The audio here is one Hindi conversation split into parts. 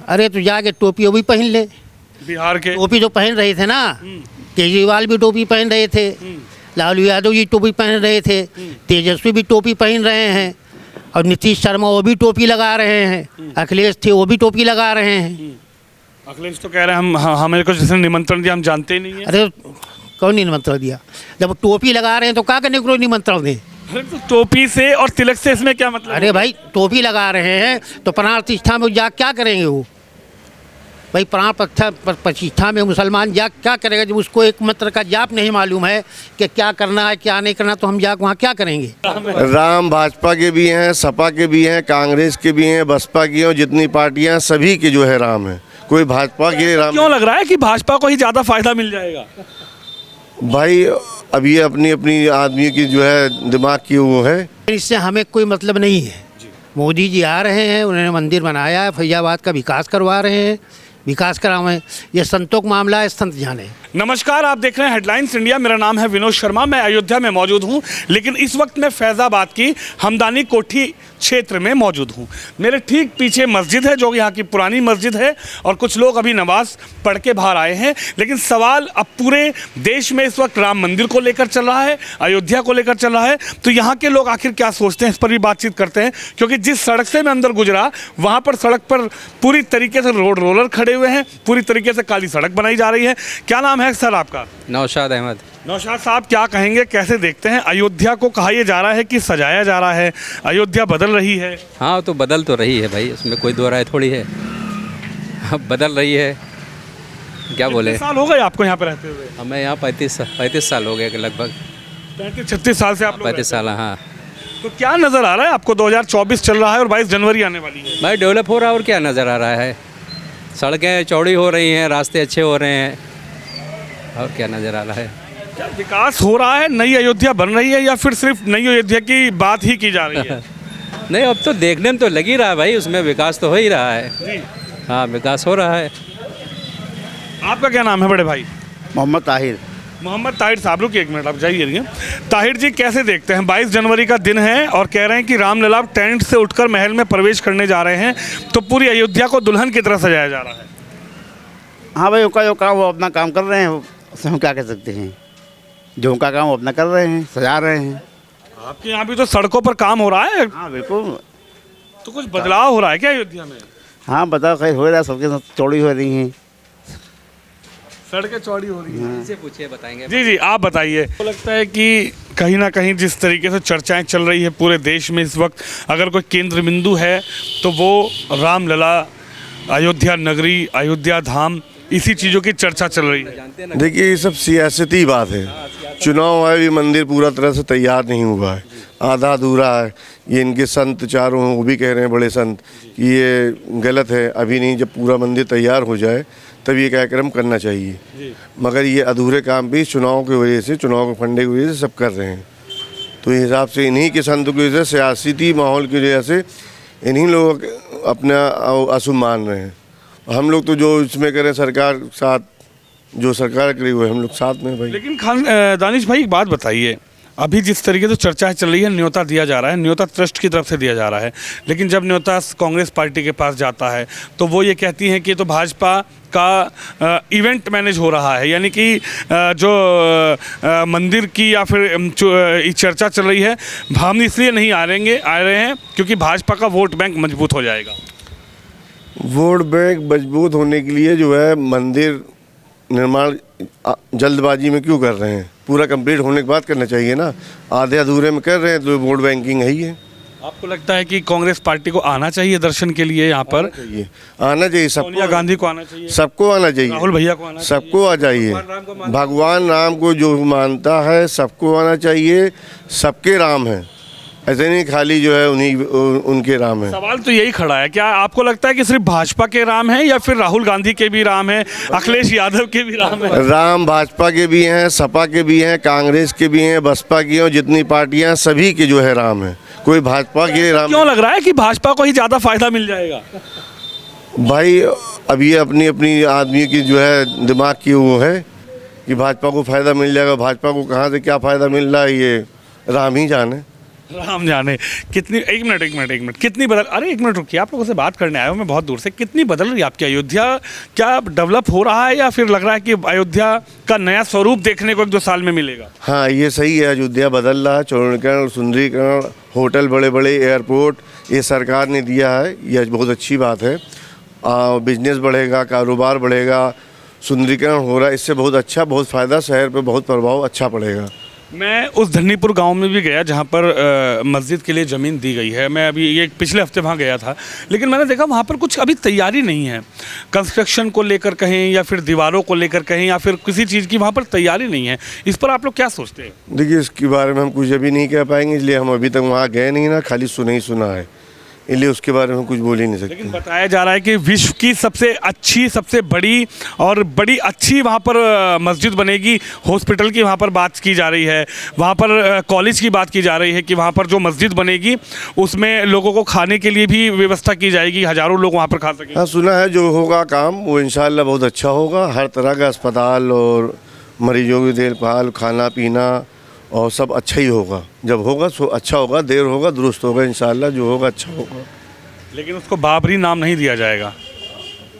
अरे तो जाके टोपी वो भी पहन ले। बिहार के टोपी तो पहन रहे थे ना, केजरीवाल भी टोपी पहन रहे थे, लालू यादव जी टोपी पहन रहे थे, तेजस्वी भी टोपी पहन रहे हैं, और नीतीश शर्मा वो भी टोपी लगा रहे हैं, अखिलेश थे वो भी टोपी लगा रहे हैं। अखिलेश तो कह रहे हैं हमें को जिसने निमंत्रण दिया हम जानते ही नहीं है। अरे कौन निमंत्रण दिया? जब टोपी लगा रहे हैं तो क्या करने को निमंत्रण दें? अरे तो टोपी से और तिलक से इसमें क्या मतलब? अरे भाई टोपी लगा रहे हैं तो प्राण प्रतिष्ठा में जा क्या करेंगे वो? भाई प्राण प्रतिष्ठा में मुसलमान जा क्या करेगा जब उसको एक मंत्र का जाप नहीं मालूम है कि क्या करना है क्या नहीं करना, तो हम जा वहाँ क्या करेंगे? राम भाजपा के भी हैं, सपा के भी हैं, कांग्रेस के भी हैं, बसपा की हैं, जितनी पार्टियां हैं सभी के जो है राम है। कोई भाजपा के लिए राम क्यों लग रहा है कि भाजपा को ही ज़्यादा फायदा मिल जाएगा? भाई अब ये अपनी अपनी आदमी की जो है दिमाग की वो है। इससे हमें कोई मतलब नहीं है। मोदी जी आ रहे हैं, उन्होंने मंदिर बनाया है, फैजाबाद का विकास करवा रहे हैं, विकास करावें। ये संतों का मामला है, संत जाने। नमस्कार, आप देख रहे हैं हेडलाइंस इंडिया। मेरा नाम है विनोद शर्मा, मैं अयोध्या में मौजूद हूं, लेकिन इस वक्त मैं फैज़ाबाद की हमदानी कोठी क्षेत्र में मौजूद हूं। मेरे ठीक पीछे मस्जिद है जो यहाँ की पुरानी मस्जिद है, और कुछ लोग अभी नमाज पढ़ के बाहर आए हैं। लेकिन सवाल अब पूरे देश में इस वक्त राम मंदिर को लेकर चल रहा है, अयोध्या को लेकर चल रहा है। तो यहाँ के लोग आखिर क्या सोचते हैं, इस पर भी बातचीत करते हैं। क्योंकि जिस सड़क से मैं अंदर गुजरा, वहाँ पर सड़क पर पूरी तरीके से रोड रोलर खड़े हुए हैं, पूरी तरीके से काली सड़क बनाई जा रही है। क्या नाम है सर आपका? नौशाद अहमद। नौशाद साहब, क्या कहेंगे, कैसे देखते हैं अयोध्या को? कहा यह जा रहा है कि सजाया जा रहा है, अयोध्या बदल रही है। हाँ तो बदल तो रही है भाई, उसमें कोई दो राय थोड़ी है। बदल रही है, क्या बोले। कितने साल हो गए आपको यहाँ पे रहते हुए? हमें यहाँ 35 साल हो गए लगभग। 35-36 साल से आप लोग 35 साल, हाँ। तो क्या नज़र आ रहा है आपको? 2024 चल रहा है और 22 जनवरी आने वाली है। भाई डेवलप हो रहा है, और क्या नज़र आ रहा है। सड़कें चौड़ी हो रही हैं, रास्ते अच्छे हो रहे हैं, और क्या नज़र आ रहा है। क्या विकास हो रहा है, नई अयोध्या बन रही है, या फिर सिर्फ नई अयोध्या की बात ही की जा रही है? नहीं, अब तो देखने में तो लग ही रहा है भाई, उसमें विकास तो हो ही रहा है। जी। हाँ, विकास हो रहा है। आपका क्या नाम है बड़े भाई? मोहम्मद ताहिर। मोहम्मद ताहिर साहब, रुकिए एक मिनट, आप जाइए। ताहिर जी, कैसे देखते हैं 22 जनवरी का दिन है और कह रहे हैं कि रामलला टेंट से उठकर महल में प्रवेश करने जा रहे हैं, तो पूरी अयोध्या को दुल्हन की तरह सजाया जा रहा है। हाँ भाई, उनका जो काम वो अपना काम कर रहे हैं, उसमें हम क्या कह सकते हैं। जो उनका काम वो अपना कर रहे हैं, सजा रहे हैं। आपके यहाँ भी तो सड़कों पर काम हो रहा है। हाँ बिल्कुल। तो कुछ बदलाव हो रहा है क्या अयोध्या में? हाँ बताओ, खैर हो रहा है, सबके साथ चौड़ी हो रही हैं, सड़कें चौड़ी हो रही हैं। इनसे पूछिए, बताएंगे। जी जी, आप बताइए। तो लगता है कि कहीं ना कहीं जिस तरीके से चर्चाएं चल रही है पूरे देश में इस वक्त, अगर कोई केंद्र बिंदु है तो वो रामलला, अयोध्या नगरी, अयोध्या धाम, इसी चीज़ों की चर्चा चल रही है। देखिए ये सब सियासती बात है। चुनाव है, भी मंदिर पूरा तरह से तैयार नहीं हुआ है, आधा अधूरा है। ये इनके संत चारों हैं, वो भी कह रहे हैं, बड़े संत, कि ये गलत है, अभी नहीं, जब पूरा मंदिर तैयार हो जाए तब ये कार्यक्रम करना चाहिए। मगर ये अधूरे काम भी चुनाव की वजह से, चुनाव के फंडे की वजह से सब कर रहे हैं। तो इस हिसाब से इन्हीं के संत की वजह से, सियासी माहौल की वजह से इन्हीं लोग अपना अशुभ मान रहे हैं। हम लोग तो जो इसमें करें, सरकार साथ, जो सरकार करी हुई है, हम लोग साथ में भाई। लेकिन दानिश भाई, एक बात बताइए, अभी जिस तरीके से चर्चा चल रही है, न्योता दिया जा रहा है, न्योता ट्रस्ट की तरफ से दिया जा रहा है, लेकिन जब न्योता कांग्रेस पार्टी के पास जाता है तो वो ये कहती हैं कि तो भाजपा का इवेंट मैनेज हो रहा है, यानी कि जो मंदिर की या फिर चर्चा चल रही है, हम इसलिए नहीं आ रहे हैं क्योंकि भाजपा का वोट बैंक मजबूत हो जाएगा। वोट बैंक मजबूत होने के लिए जो है मंदिर निर्माण जल्दबाजी में क्यों कर रहे हैं? पूरा कंप्लीट होने के बाद करना चाहिए ना। आधे अधूरे में कर रहे हैं तो वोट बैंकिंग है ही है। आपको लगता है कि कांग्रेस पार्टी को आना चाहिए दर्शन के लिए यहाँ पर? आना चाहिए, सोनिया गांधी को आना चाहिए, सबको आना चाहिए, राहुल भैया को आना चाहिए, सबको आ जाइए। भगवान राम को जो मानता है सबको आना चाहिए। सबके राम हैं, ऐसे नहीं खाली जो है उनके राम है। सवाल तो यही खड़ा है, क्या आपको लगता है कि सिर्फ भाजपा के राम हैं या फिर राहुल गांधी के भी राम हैं, अखिलेश यादव के भी राम हैं? राम भाजपा के भी हैं, सपा के भी हैं, कांग्रेस के भी हैं, बसपा की हैं, जितनी पार्टियां सभी के जो है राम है। कोई भाजपा के राम। क्यों लग रहा है कि भाजपा को ही ज़्यादा फायदा मिल जाएगा? भाई अब ये अपनी अपनी आदमी की जो है दिमाग की वो है कि भाजपा को फ़ायदा मिल जाएगा। भाजपा को कहाँ से क्या फ़ायदा मिल रहा है, ये राम ही जाने। राम जाने कितनी, एक मिनट कितनी बदल, अरे एक मिनट रुकिए, आप लोगों से बात करने आया हूँ मैं बहुत दूर से। कितनी बदल रही है आपकी अयोध्या? क्या डेवलप हो रहा है या फिर लग रहा है कि अयोध्या का नया स्वरूप देखने को 1-2 साल में मिलेगा? हाँ, ये सही है, अयोध्या बदल रहा है। चौड़ीकरण, सुंदरीकरण, होटल, बड़े बड़े एयरपोर्ट, ये सरकार ने दिया है, यह बहुत अच्छी बात है। बिजनेस बढ़ेगा, कारोबार बढ़ेगा, सुंदरीकरण हो रहा है, इससे बहुत अच्छा, बहुत फ़ायदा, शहर पे बहुत प्रभाव अच्छा पड़ेगा। मैं उस धन्नीपुर गांव में भी गया जहां पर मस्जिद के लिए ज़मीन दी गई है। मैं अभी ये पिछले हफ्ते वहां गया था, लेकिन मैंने देखा वहां पर कुछ अभी तैयारी नहीं है। कंस्ट्रक्शन को लेकर कहें या फिर दीवारों को लेकर कहें या फिर किसी चीज़ की वहां पर तैयारी नहीं है। इस पर आप लोग क्या सोचते हैं? देखिए, इसके बारे में हम कुछ अभी नहीं कह पाएंगे, इसलिए हम अभी तक वहाँ गए नहीं ना, खाली सुना ही सुना है, इसलिए उसके बारे में कुछ बोल ही नहीं सकते। लेकिन बताया जा रहा है कि विश्व की सबसे अच्छी, सबसे बड़ी और बड़ी अच्छी वहाँ पर मस्जिद बनेगी। हॉस्पिटल की वहाँ पर बात की जा रही है, वहाँ पर कॉलेज की बात की जा रही है कि वहाँ पर जो मस्जिद बनेगी उसमें लोगों को खाने के लिए भी व्यवस्था की जाएगी, हज़ारों लोग वहाँ पर खा सकेंगे। हाँ, सुना है, जो होगा काम वो इंशाल्लाह बहुत अच्छा होगा। हर तरह का अस्पताल और मरीजों की देखभाल, खाना पीना और सब अच्छा ही होगा। जब होगा सो अच्छा होगा, देर होगा दुरुस्त होगा, इंशाल्लाह जो होगा अच्छा होगा। लेकिन उसको बाबरी नाम नहीं दिया जाएगा।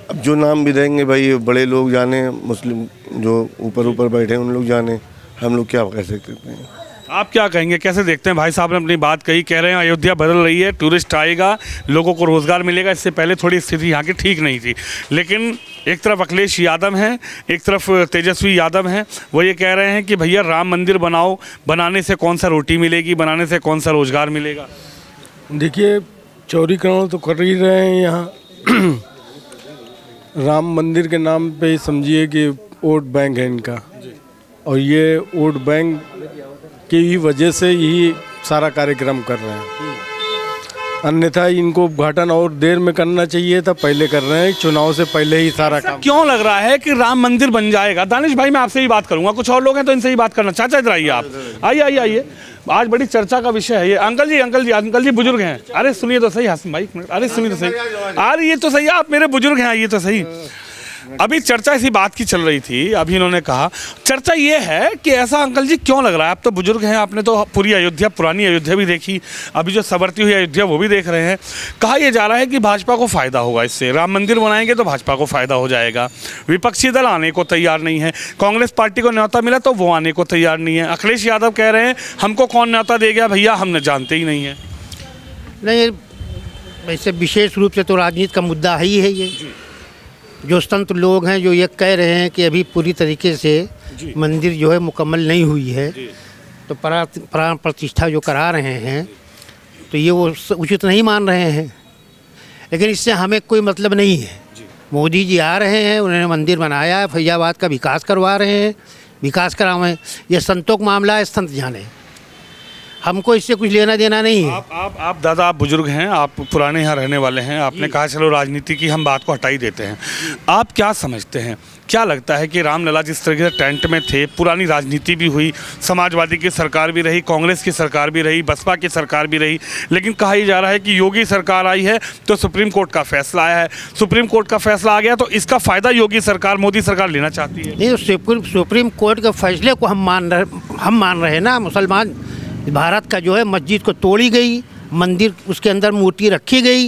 अब जो नाम भी देंगे भाई बड़े लोग जाने, मुस्लिम जो ऊपर बैठे हैं उन लोग जाने, हम लोग क्या कह सकते हैं। आप क्या कहेंगे, कैसे देखते हैं? भाई साहब ने अपनी बात कही, कह रहे हैं अयोध्या बदल रही है, टूरिस्ट आएगा, लोगों को रोज़गार मिलेगा। इससे पहले थोड़ी स्थिति यहाँ की ठीक नहीं थी, लेकिन एक तरफ अखिलेश यादव हैं, एक तरफ तेजस्वी यादव हैं। वो ये कह रहे हैं कि भैया राम मंदिर बनाओ, बनाने से कौन सा रोटी मिलेगी, बनाने से कौन सा रोज़गार मिलेगा? देखिए, चौड़ीकरण तो कर ही रहे हैं यहाँ। राम मंदिर के नाम पे ही समझिए कि वोट बैंक है इनका, और ये वोट बैंक की ही वजह से यही सारा कार्यक्रम कर रहे हैं। अन्यथा इनको उद्घाटन और देर में करना चाहिए था, पहले कर रहे हैं, चुनाव से पहले ही सारा काम। क्यों लग रहा है कि राम मंदिर बन जाएगा? दानिश भाई, मैं आपसे ही बात करूंगा, कुछ और लोग हैं तो इनसे ही बात करना। चाचा इधर आइए, आप आइए। आज बड़ी चर्चा का विषय है ये। अंकल जी बुजुर्ग हैं। अरे सुनिए तो सही हासिम भाई, अरे सुनिए तो सही। अरे ये तो सही, आप मेरे बुजुर्ग हैं, ये तो सही। अभी चर्चा इसी बात की चल रही थी, अभी इन्होंने कहा चर्चा ये है कि ऐसा अंकल जी क्यों लग रहा है? आप तो बुजुर्ग हैं, आपने तो पूरी अयोध्या, पुरानी अयोध्या भी देखी, अभी जो संवरती हुई अयोध्या वो भी देख रहे हैं। कहा यह जा रहा है कि भाजपा को फ़ायदा होगा इससे, राम मंदिर बनाएंगे तो भाजपा को फ़ायदा हो जाएगा। विपक्षी दल आने को तैयार नहीं है, कांग्रेस पार्टी को न्योता मिला तो वो आने को तैयार नहीं है। अखिलेश यादव कह रहे हैं हमको कौन न्योता दे गया भैया, हमने जानते ही नहीं है। नहीं, वैसे विशेष रूप से तो राजनीति का मुद्दा ही है ये। जो संत लोग हैं जो ये कह रहे हैं कि अभी पूरी तरीके से मंदिर जो है मुकम्मल नहीं हुई है, तो प्राण प्रतिष्ठा जो करा रहे हैं तो ये वो उचित नहीं मान रहे हैं। लेकिन इससे हमें कोई मतलब नहीं है। मोदी जी आ रहे हैं, उन्होंने मंदिर बनाया है, फैजाबाद का विकास करवा रहे हैं, विकास करावें। ये संतों का मामला है, संत जाने, हमको इससे कुछ लेना देना नहीं है। आप दादा, आप बुजुर्ग हैं, आप पुराने यहाँ रहने वाले हैं, आपने कहा चलो राजनीति की हम बात को हटा ही देते हैं। आप क्या समझते हैं, क्या लगता है कि रामलला जिस तरीके से टेंट में थे, पुरानी राजनीति भी हुई, समाजवादी की सरकार भी रही, कांग्रेस की सरकार भी रही, बसपा की सरकार भी रही, लेकिन कहा ही जा रहा है कि योगी सरकार आई है तो सुप्रीम कोर्ट का फैसला आया है, सुप्रीम कोर्ट का फैसला आ गया तो इसका फ़ायदा योगी सरकार, मोदी सरकार लेना चाहती है। नहीं, तो सुप्रीम कोर्ट के फैसले को हम मान रहे हैं ना। मुसलमान भारत का जो है मस्जिद को तोड़ी गई, मंदिर उसके अंदर मूर्ति रखी गई,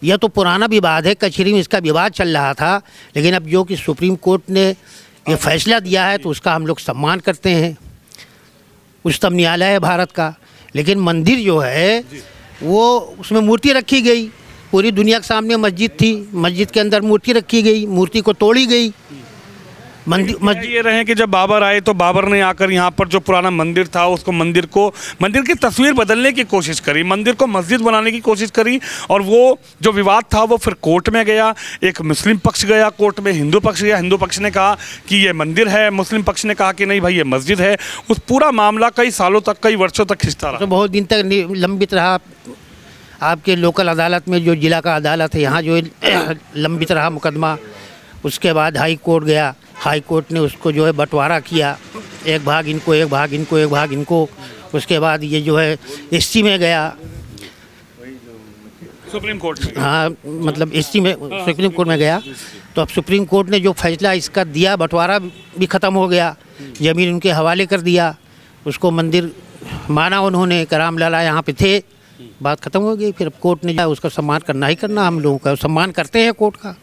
यह तो पुराना विवाद है, कचहरी में इसका विवाद चल रहा था। लेकिन अब जो कि सुप्रीम कोर्ट ने ये फैसला दिया है तो उसका हम लोग सम्मान करते हैं, उच्चतम न्यायालय है भारत का। लेकिन मंदिर जो है वो उसमें मूर्ति रखी गई, पूरी दुनिया के सामने मस्जिद थी, मस्जिद के अंदर मूर्ति रखी गई, मूर्ति को तोड़ी गई। ये रहे कि जब बाबर आए तो बाबर ने आकर यहाँ पर जो पुराना मंदिर था उसको मंदिर की तस्वीर बदलने की कोशिश करी, मंदिर को मस्जिद बनाने की कोशिश करी, और वो जो विवाद था वो फिर कोर्ट में गया। एक मुस्लिम पक्ष गया कोर्ट में, हिंदू पक्ष गया, हिंदू पक्ष ने कहा कि ये मंदिर है, मुस्लिम पक्ष ने कहा कि नहीं भाई ये मस्जिद है। उस पूरा मामला कई सालों तक, कई वर्षों तक खिंचता रहा, तो बहुत दिन तक लंबित रहा। आपके लोकल अदालत में, जो जिला का अदालत है यहाँ, जो लंबित रहा मुकदमा। उसके बाद हाई कोर्ट गया, हाई कोर्ट ने उसको जो है बंटवारा किया, एक भाग इनको, एक भाग इनको, एक भाग इनको। उसके बाद ये जो है एससी में गया, सुप्रीम कोर्ट में। हाँ, मतलब एससी में सुप्रीम कोर्ट में गया। तो अब सुप्रीम कोर्ट ने जो फैसला इसका दिया, बंटवारा भी ख़त्म हो गया, ज़मीन उनके हवाले कर दिया, उसको मंदिर माना उन्होंने कि रामलला यहाँ पे थे, बात ख़त्म हो गई। फिर कोर्ट ने उसका सम्मान करना ही करना, हम लोगों का सम्मान करते हैं कोर्ट का।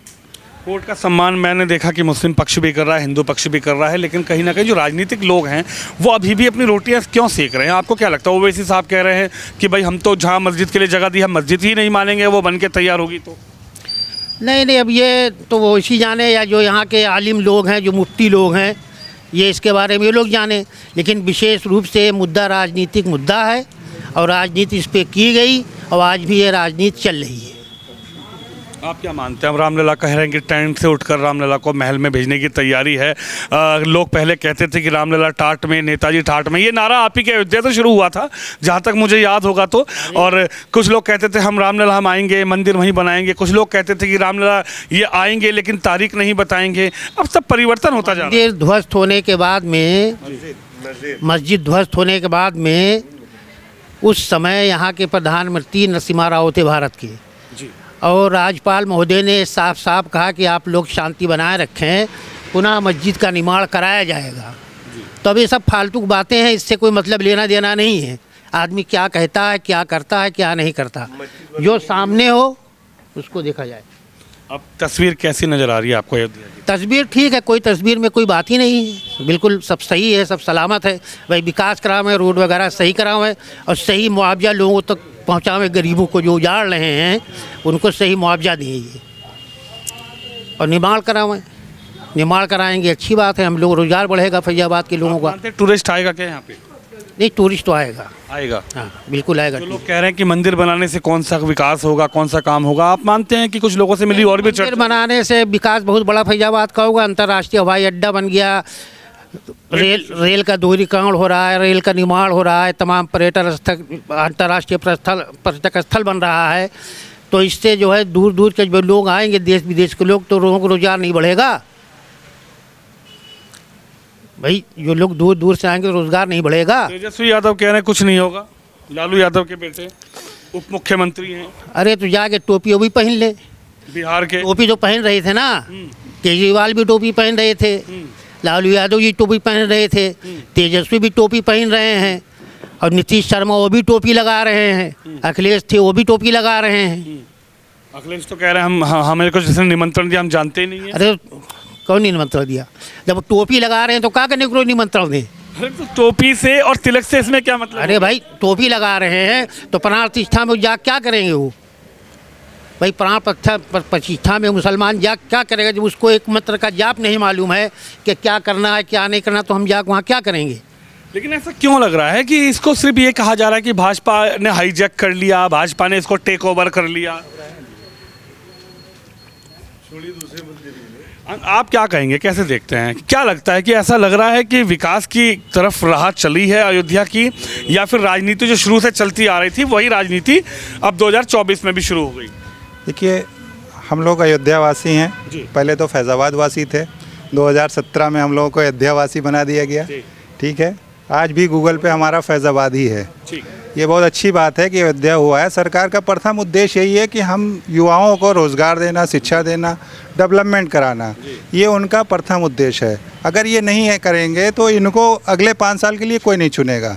कोर्ट का सम्मान मैंने देखा कि मुस्लिम पक्ष भी कर रहा है, हिंदू पक्ष भी कर रहा है, लेकिन कहीं ना कहीं जो राजनीतिक लोग हैं वो अभी भी अपनी रोटियां क्यों सेक रहे हैं? आपको क्या लगता है? ओवैसी साहब कह रहे हैं कि भाई हम तो जहां मस्जिद के लिए जगह दी है, मस्जिद ही नहीं मानेंगे, वो बन के तैयार होगी तो। नहीं, अब ये तो वो इसी जाने, या जो यहाँ के आलिम लोग हैं, जो मुफ्ती लोग हैं, ये इसके बारे में ये लोग जाने। लेकिन विशेष रूप से मुद्दा राजनीतिक मुद्दा है और राजनीति इस पर की गई और आज भी ये राजनीति चल रही है। आप क्या मानते हैं? अब रामलला कह रहे हैं कि टेंट से उठकर रामलला को महल में भेजने की तैयारी है। लोग पहले कहते थे कि रामलला टाट में, नेताजी टाट में। ये नारा आप ही के अयोध्या से शुरू हुआ था जहाँ तक मुझे याद होगा तो। और कुछ लोग कहते थे हम रामलला हम आएंगे, मंदिर वहीं बनाएंगे। कुछ लोग कहते थे कि रामलला ये आएंगे लेकिन तारीख नहीं बताएंगे। अब सब परिवर्तन होता जा रहा है। मंदिर ध्वस्त होने के बाद में, मस्जिद ध्वस्त होने के बाद में उस समय यहाँ के प्रधानमंत्री नरसिम्हा राव थे भारत के, और राज्यपाल महोदय ने साफ साफ कहा कि आप लोग शांति बनाए रखें, पुनः मस्जिद का निर्माण कराया जाएगा। तो अब ये सब फालतू बातें हैं, इससे कोई मतलब लेना देना नहीं है। आदमी क्या कहता है, क्या करता है, क्या नहीं करता, जो सामने हो उसको देखा जाए। अब तस्वीर कैसी नज़र आ रही है आपको अयोध्या की? तस्वीर ठीक है, कोई तस्वीर में कोई बात ही नहीं है, बिल्कुल सब सही है, सब सलामत है। भाई विकास कराओ है, रोड वगैरह सही कराओ है और सही मुआवजा लोगों तक पहुँचाओ, गरीबों को जो उजाड़ रहे हैं उनको सही मुआवजा दीजिए और निर्माण कराओ। निर्माण कराएंगे अच्छी बात है, हम लोग रोजगार बढ़ेगा फैजाबाद के लोगों का। टूरिस्ट आएगा क्या यहाँ पे? नहीं, टूरिस्ट तो आएगा, हाँ, बिल्कुल आएगा। जो लोग कह रहे हैं कि मंदिर बनाने से कौन सा विकास होगा, कौन सा काम होगा, आप मानते हैं कि कुछ लोगों से मिली और भी मंदिर बनाने से विकास बहुत बड़ा फैजाबाद का होगा। अंतर्राष्ट्रीय हवाई अड्डा बन गया, रेल का दोहरीकरण हो रहा है, रेल का निर्माण हो रहा है, तमाम पर्यटन स्थल, अंतर्राष्ट्रीय पर्यटक स्थल बन रहा है। तो इससे जो है दूर दूर के जो लोग आएंगे, देश विदेश के लोग, तो लोगों को रोजगार नहीं बढ़ेगा। भाई जो लोग दूर दूर से आएंगे रोजगार नहीं बढ़ेगा। तेजस्वी यादव कह रहे हैं कुछ नहीं होगा, लालू यादव के बेटे उप मुख्यमंत्री हैं। अरे तो जाके टोपी वो भी पहन ले, बिहार के टोपी तो पहन रहे थे ना, केजरीवाल भी टोपी पहन रहे थे, लालू यादव जी टोपी पहन रहे थे, तेजस्वी भी टोपी पहन रहे हैं, और नीतीश शर्मा वो भी टोपी लगा रहे हैं, अखिलेश थे वो भी टोपी लगा रहे हैं। अखिलेश तो कह रहे हैं हमें कुछ जिसने निमंत्रण दिया हम जानते ही नहीं है। अरे कौन निमंत्रण दिया? जब टोपी लगा रहे हैं तो क्या करने को निमंत्रण दें? अरे तो टोपी से और तिलक से इसमें क्या मतलब? अरे भाई टोपी लगा रहे हैं तो प्राण प्रतिष्ठा में जा क्या करेंगे वो? भाई प्राण प्रतिष्ठा में मुसलमान जा क्या करेगा जब उसको एक मंत्र का जाप नहीं मालूम है कि क्या करना है क्या नहीं करना, तो हम जा वहाँ क्या करेंगे? लेकिन ऐसा क्यों लग रहा है कि इसको सिर्फ ये कहा जा रहा है कि भाजपा ने हाईजैक कर लिया, भाजपा ने इसको टेक ओवर कर लिया? आप क्या कहेंगे, कैसे देखते हैं? क्या लगता है कि ऐसा लग रहा है कि विकास की तरफ राह चली है अयोध्या की, या फिर राजनीति जो शुरू से चलती आ रही थी वही राजनीति अब 2024 में भी शुरू हो गई? देखिए, हम लोग अयोध्या वासी हैं, पहले तो फैज़ाबाद वासी थे, 2017 में हम लोगों को अयोध्या वासी बना दिया गया। ठीक है, आज भी गूगल पे हमारा फैज़ाबाद ही है। ये बहुत अच्छी बात है कि अयोध्या हुआ है। सरकार का प्रथम उद्देश्य यही है कि हम युवाओं को रोज़गार देना, शिक्षा देना, डेवलपमेंट कराना, ये उनका प्रथम उद्देश्य है। अगर ये नहीं है करेंगे तो इनको अगले 5 साल के लिए कोई नहीं चुनेगा।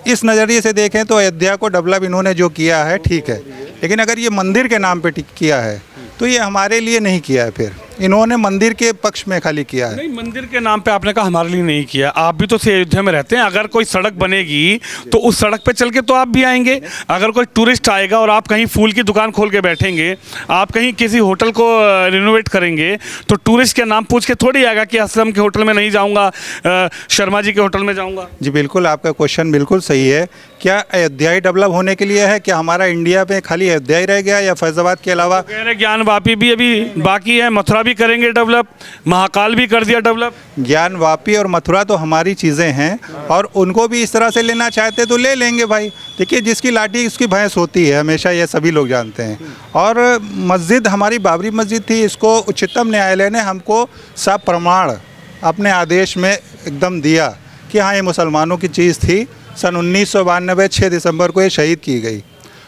इस नज़रिए से देखें तो अयोध्या को डेवलप इन्होंने जो किया है ठीक है, लेकिन अगर ये मंदिर के नाम पे किया है तो ये हमारे लिए नहीं किया है, फिर इन्होंने मंदिर के पक्ष में खाली किया है। नहीं, मंदिर के नाम पे आपने कहा हमारे लिए नहीं किया। आप भी तो अयोध्या में रहते हैं, अगर कोई सड़क बनेगी तो उस सड़क पे चल के तो आप भी आएंगे। अगर कोई टूरिस्ट आएगा और आप कहीं फूल की दुकान खोल के बैठेंगे, आप कहीं किसी होटल को रिनोवेट करेंगे, तो टूरिस्ट के नाम पूछ के थोड़ी आएगा कि असलम के होटल में नहीं जाऊँगा, शर्मा जी के होटल में जाऊँगा। जी बिल्कुल, आपका क्वेश्चन बिल्कुल सही है। क्या अयोध्या ही डेवलप होने के लिए है? क्या हमारा इंडिया में खाली अयोध्या ही रह गया या फैज़ाबाद के अलावा? कह रहे ज्ञान वापी भी अभी बाकी है, मथुरा भी करेंगे डेवलप, महाकाल भी कर दिया डेवलप। ज्ञान वापी और मथुरा तो हमारी चीज़ें हैं, और उनको भी इस तरह से लेना चाहते तो ले लेंगे भाई। देखिए, जिसकी लाठी उसकी भैंस होती है, हमेशा ये सभी लोग जानते हैं। और मस्जिद हमारी बाबरी मस्जिद थी, इसको उच्चतम न्यायालय ने हमको सब प्रमाण अपने आदेश में एकदम दिया कि हाँ ये मुसलमानों की चीज़ थी। सन 1992 6 दिसंबर को ये शहीद की गई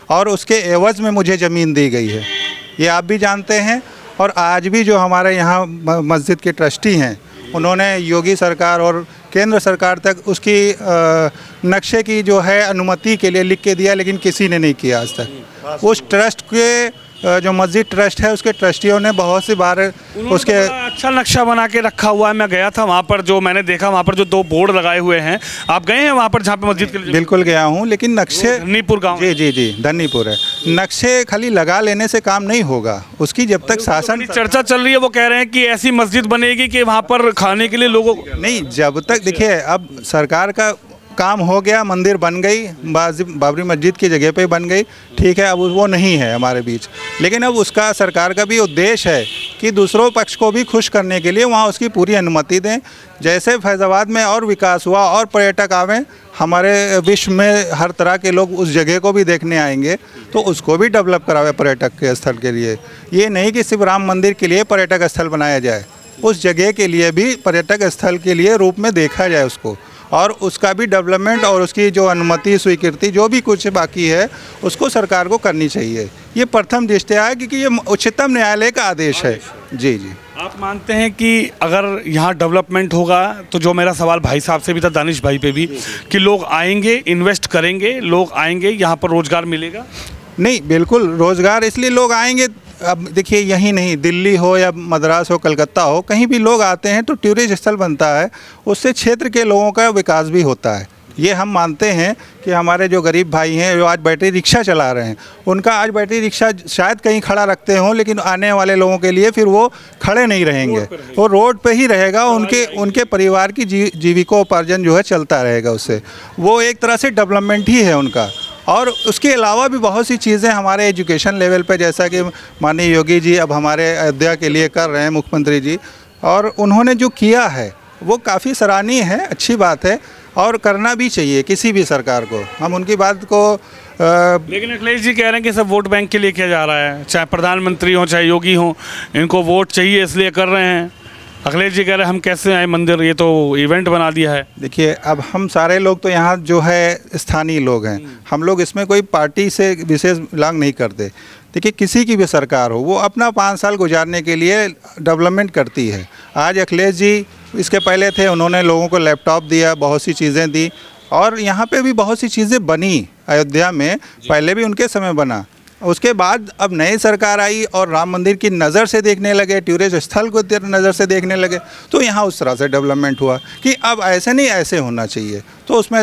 और उसके एवज़ में मुझे ज़मीन दी गई है, ये आप भी जानते हैं। और आज भी जो हमारे यहाँ मस्जिद के ट्रस्टी हैं, उन्होंने योगी सरकार और केंद्र सरकार तक उसकी नक्शे की जो है अनुमति के लिए लिख के दिया, लेकिन किसी ने नहीं किया आज तक। उस ट्रस्ट के जो मस्जिद ट्रस्ट है उसके ट्रस्टियों ने बहुत सी बार उसके अच्छा नक्शा बना के रखा हुआ है। मैं गया था वहाँ पर, जो मैंने देखा वहाँ पर जो 2 बोर्ड लगाए हुए हैं। आप गए हैं वहाँ पर जहाँ पे मस्जिद के लिए? बिल्कुल गया हूँ, लेकिन नक्शे धन्नीपुर गाँव। जी धन्नीपुर है। नक्शे खाली लगा लेने से काम नहीं होगा, उसकी जब तक शासन चर्चा चल रही है, वो कह रहे हैं कि ऐसी मस्जिद बनेगी कि वहाँ पर खाने के लिए लोगों नहीं, जब तक देखिए अब सरकार का काम हो गया, मंदिर बन गई, बाबरी मस्जिद की जगह पे बन गई, ठीक है, अब वो नहीं है हमारे बीच। लेकिन अब उसका सरकार का भी उद्देश्य है कि दूसरों पक्ष को भी खुश करने के लिए वहाँ उसकी पूरी अनुमति दें। जैसे फैज़ाबाद में और विकास हुआ और पर्यटक आवें, हमारे विश्व में हर तरह के लोग उस जगह को भी देखने आएंगे, तो उसको भी डेवलप करावे पर्यटक के स्थल के लिए। ये नहीं कि सिर्फ राम मंदिर के लिए पर्यटक स्थल बनाया जाए, उस जगह के लिए भी पर्यटक स्थल के लिए रूप में देखा जाए उसको, और उसका भी डेवलपमेंट और उसकी जो अनुमति स्वीकृति जो भी कुछ बाकी है उसको सरकार को करनी चाहिए। ये प्रथम दृष्टया है, क्योंकि ये उच्चतम न्यायालय का आदेश है। जी। आप मानते हैं कि अगर यहाँ डेवलपमेंट होगा तो, जो मेरा सवाल भाई साहब से भी था, दानिश भाई पे भी, कि लोग आएंगे, इन्वेस्ट करेंगे, लोग आएंगे, यहाँ पर रोजगार मिलेगा? नहीं, बिल्कुल रोजगार इसलिए लोग आएंगे। अब देखिए, यही नहीं, दिल्ली हो या मद्रास हो, कलकत्ता हो, कहीं भी लोग आते हैं तो टूरिस्ट स्थल बनता है, उससे क्षेत्र के लोगों का विकास भी होता है। ये हम मानते हैं कि हमारे जो गरीब भाई हैं जो आज बैटरी रिक्शा चला रहे हैं, उनका आज बैटरी रिक्शा शायद कहीं खड़ा रखते हों, लेकिन आने वाले लोगों के लिए फिर वो खड़े नहीं रहेंगे, वो रोड पे ही रहेगा। उनके परिवार की जीविकोपार्जन जो है चलता रहेगा उससे। वो एक तरह से डेवलपमेंट ही है उनका। और उसके अलावा भी बहुत सी चीज़ें हमारे एजुकेशन लेवल पे, जैसा कि माननीय योगी जी अब हमारे अयोध्या के लिए कर रहे हैं, मुख्यमंत्री जी, और उन्होंने जो किया है वो काफ़ी सराहनीय है, अच्छी बात है, और करना भी चाहिए किसी भी सरकार को। हम उनकी बात को लेकिन अखिलेश जी कह रहे हैं कि सब वोट बैंक के लिए किया जा रहा है, चाहे प्रधानमंत्री हो चाहे योगी हो, इनको वोट चाहिए इसलिए कर रहे हैं। अखिलेश जी कह रहे हैं हम कैसे आए मंदिर, ये तो इवेंट बना दिया है। देखिए, अब हम सारे लोग तो यहाँ जो है स्थानीय लोग हैं, हम लोग इसमें कोई पार्टी से विशेष बिलोंग नहीं करते। देखिए, किसी की भी सरकार हो, वो अपना 5 साल गुजारने के लिए डेवलपमेंट करती है। आज अखिलेश जी इसके पहले थे, उन्होंने लोगों को लैपटॉप दिया, बहुत सी चीज़ें दी, और यहाँ पे भी बहुत सी चीज़ें बनी अयोध्या में, पहले भी उनके समय बना। उसके बाद अब नई सरकार आई और राम मंदिर की नज़र से देखने लगे, टूरिस्ट स्थल को नज़र से देखने लगे, तो यहाँ उस तरह से डेवलपमेंट हुआ कि अब ऐसे नहीं, ऐसे होना चाहिए। तो उसमें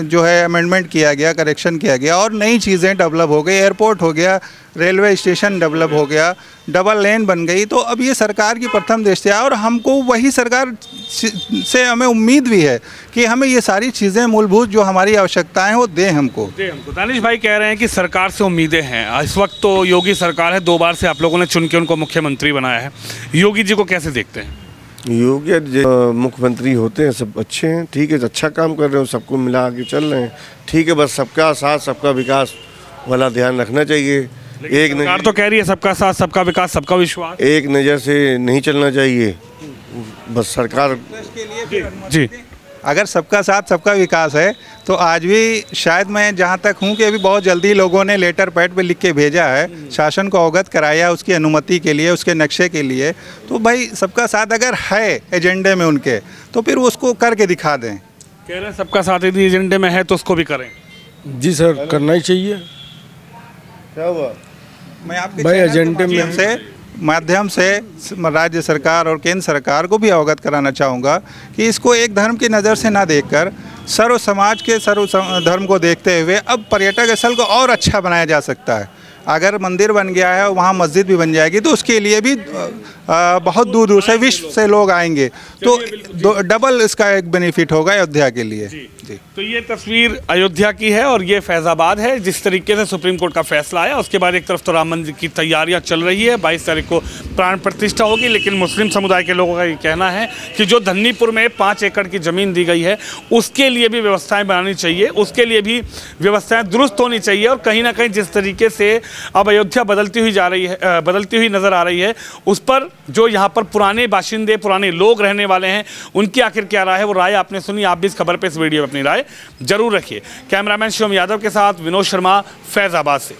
जो है अमेंडमेंट किया गया, करेक्शन किया गया, और नई चीज़ें डेवलप हो गई, एयरपोर्ट हो गया, रेलवे स्टेशन डेवलप हो गया, डबल लेन बन गई। तो अब ये सरकार की प्रथम दृष्टि है, और हमको वही सरकार से हमें उम्मीद भी है कि हमें ये सारी चीज़ें मूलभूत जो हमारी आवश्यकताएं वो दें हमको। दानिश भाई कह रहे हैं कि सरकार से उम्मीदें हैं। इस वक्त तो योगी सरकार है, 2 बार से आप लोगों ने चुन के उनको मुख्यमंत्री बनाया है। योगी जी को कैसे देखते हैं? योगी मुख्यमंत्री होते हैं, सब अच्छे हैं, ठीक है, अच्छा काम कर रहे हो, सबको मिला के चल रहे हैं, ठीक है। बस सबका साथ सबका विकास वाला ध्यान रखना चाहिए। एक सरकार तो कह रही है सबका साथ सबका विकास सबका विश्वास, एक नज़र से नहीं चलना चाहिए। बस सरकार जी, अगर सबका साथ सबका विकास है तो आज भी शायद मैं जहाँ तक हूँ कि अभी बहुत जल्दी लोगों ने लेटर पैड पे लिख के भेजा है, शासन को अवगत कराया उसकी अनुमति के लिए, उसके नक्शे के लिए। तो भाई सबका साथ अगर है एजेंडे में उनके, तो फिर उसको करके दिखा दें। कह रहे हैं सबका साथ यदि एजेंडे में है तो उसको भी करें। जी सर, करना ही चाहिए। क्या हुआ? मैं आपके भाई चैनल के एजेंडे माध्यम से राज्य सरकार और केंद्र सरकार को भी अवगत कराना चाहूँगा कि इसको एक धर्म की नज़र से ना देखकर सर्व समाज के सर्व धर्म को देखते हुए अब पर्यटक स्थल को और अच्छा बनाया जा सकता है। अगर मंदिर बन गया है, वहाँ मस्जिद भी बन जाएगी, तो उसके लिए भी बहुत दूर दूर से विश्व से लोग आएंगे, तो डबल इसका एक बेनिफिट होगा अयोध्या के लिए। जी। तो ये तस्वीर अयोध्या की है और ये फैज़ाबाद है। जिस तरीके से सुप्रीम कोर्ट का फैसला आया, उसके बाद एक तरफ तो राम मंदिर की तैयारियां चल रही है, 22 तारीख को प्राण प्रतिष्ठा होगी, लेकिन मुस्लिम समुदाय के लोगों का ये कहना है कि जो धन्नीपुर में 5 एकड़ की ज़मीन दी गई है उसके लिए भी व्यवस्थाएँ बनानी चाहिए, उसके लिए भी व्यवस्थाएँ दुरुस्त होनी चाहिए। और कहीं ना कहीं जिस तरीके से अब अयोध्या बदलती हुई नज़र आ रही है, उस पर जो यहाँ पर पुराने बाशिंदे, पुराने लोग रहने वाले हैं, उनकी आखिर क्या राय है, वो राय आपने सुनी। आप भी इस खबर पे, इस वीडियो में अपनी राय जरूर रखिए। कैमरामैन शिवम यादव के साथ विनोद शर्मा, फैज़ाबाद से।